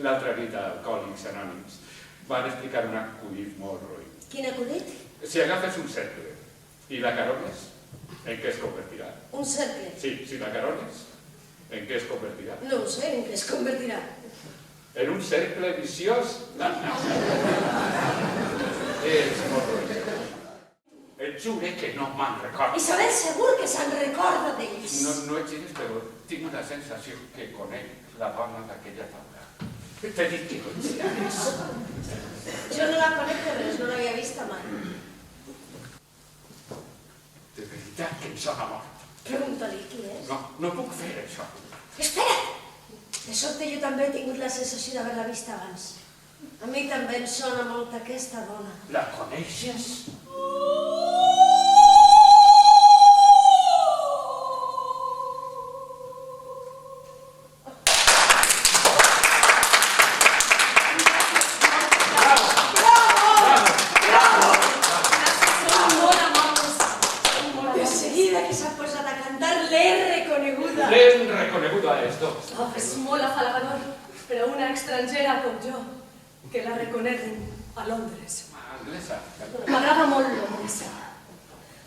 l'altra nit a Alcohòlics Anònims. Van explicar un acudit molt roïn. Quin acudit? Si agafes un cercle i l'acarones, en què es convertirà? Un cercle? Sí, si l'acarones, en què es convertirà? No ho sé, en què es convertirà. En un cercle viciós? No. És molt roïn. Et jure que no me'n recordo. Isabel segur que se'n recorda d'ells. No et gires, però tinc una sensació que conec la dona d'aquella taula. T'he dit que coincideix. Jo no la conec per res, no l'havia vista mai. De veritat que em sona mort. Pregunta-li qui és. No puc fer això. Espera't! De sobte jo també he tingut la sensació d'haver-la vista abans. A mi també em sona molt aquesta dona. La coneixes? Ben reconeguda és, doncs. És molt afalagador per a una estrangera com jo que la reconeguin a Londres. Anglesa. M'agrada molt Londres.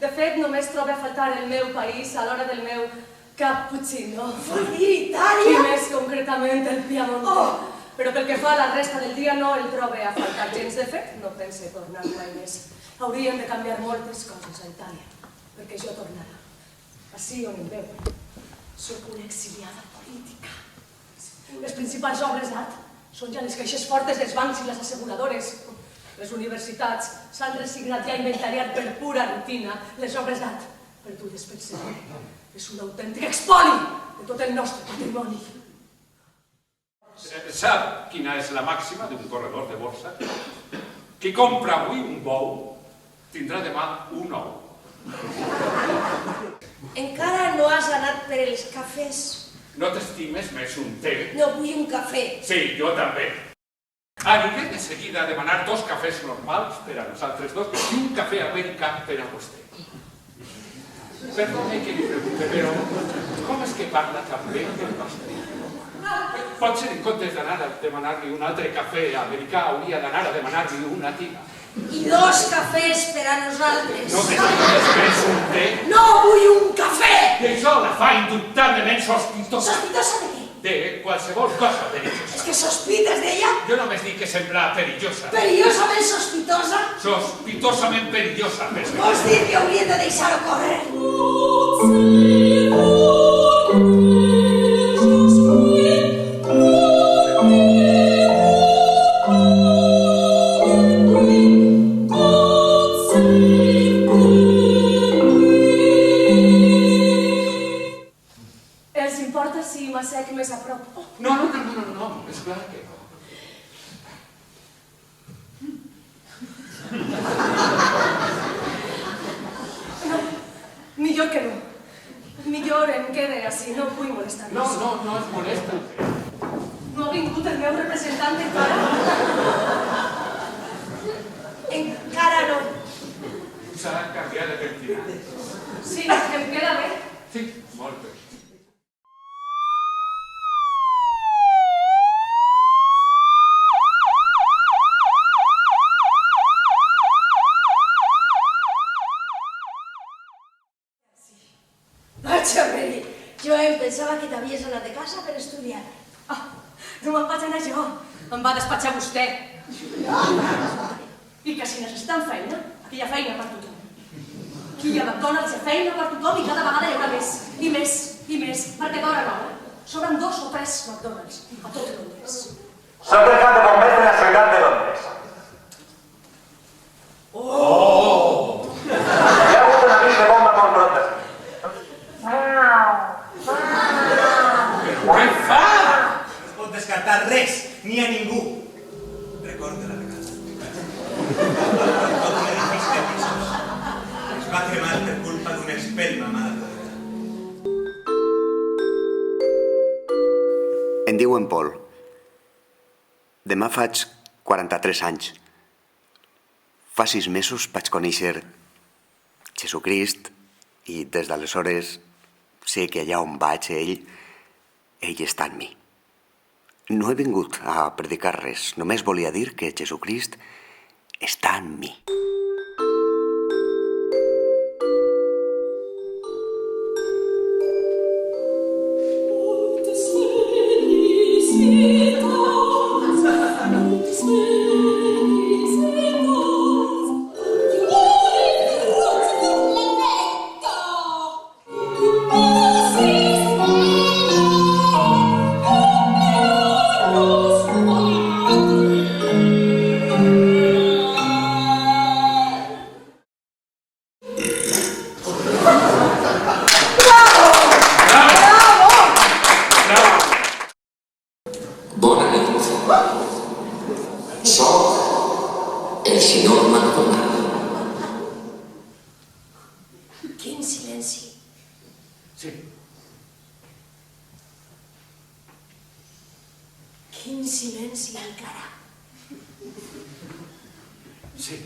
De fet, només trobo a faltar el meu país a l'hora del meu cappuccino. Vol dir Itàlia? I més concretament el Piemonte. Però pel que fa a la resta del dia no el trobo a faltar gens. De fet, no pense tornar mai més. Hauríem de canviar moltes coses a Itàlia, perquè jo tornarà. Així on em veu. Soc una exiliada política. Les principals obres d'art són ja les caixes fortes dels bancs i les asseguradores. Les universitats s'han resignat ja a inventariar per pura rutina les obres d'art perdudes per sempre. És un autèntic expoli de tot el nostre patrimoni. Sap quina és la màxima d'un corredor de borsa? Qui compra avui un bou tindrà demà un ou. Encara no has anat per els cafès? No t'estimes més un té? No vull un cafè. Sí, jo també. Aniré de seguida a demanar 2 cafès normals per a nosaltres dos i un cafè americà per a vostè. Perdone que li pregunte, però com és que parla tan bé del nostre idioma? Potser en comptes d'anar a demanar-li un altre cafè americà hauria d'anar a demanar-li una tina. I 2 cafès per a nosaltres. No m'estimes més un té? No vull un cafè! I això la fa indubtablement sospitosa. Sospitosa de què? De qualsevol cosa perillosa. És que sospites d'ella? Jo només dic que sembla perillosa. Perillosament sospitosa? Sospitosament perillosa, més bé. Vols dir que hauríem de deixar-ho córrer? Els importa si m'assec més a prop? No, és clar que no. No, millor que no. Millor em quede així, no vull molestar més. No es molesta. No ha vingut el meu representant encara? Encara no. S'ha canviat de pentinat. Sí, em queda bé. Sí, molt bé. Vaja, Mary, jo em pensava que t'havies anat de casa per estudiar. No me'n vaig anar jo, em va despatxar vostè. I que si necessiten feina, aquí hi ha feina per tothom. Aquí hi ha McDonald's, hi ha feina per tothom i cada vegada hi haurà més, i més, i més, perquè d'hora en hora sobren 2 o 3 McDonald's a tot Londres. Soc el cap de bombers de la ciutat de Londres. Hi ha hagut un avís de bomba molt prop d'ací. Què fa? No es pot descartar res, ni a ningú. Recorda la vegada. Tot l'edifici de pisos es va cremar per culpa d'una espelma mal acordada. Em diuen Paul. Demà faig 43 anys. Fa 6 mesos vaig conèixer Jesucrist i des d'aleshores sé que allà on vaig ell està en mi. No he vingut a predicar res, només volia dir que Jesucrist està en mi. Bona nit. Soc el senyor McDonald. Quin silenci. Sí, Quin silenci encara. sí.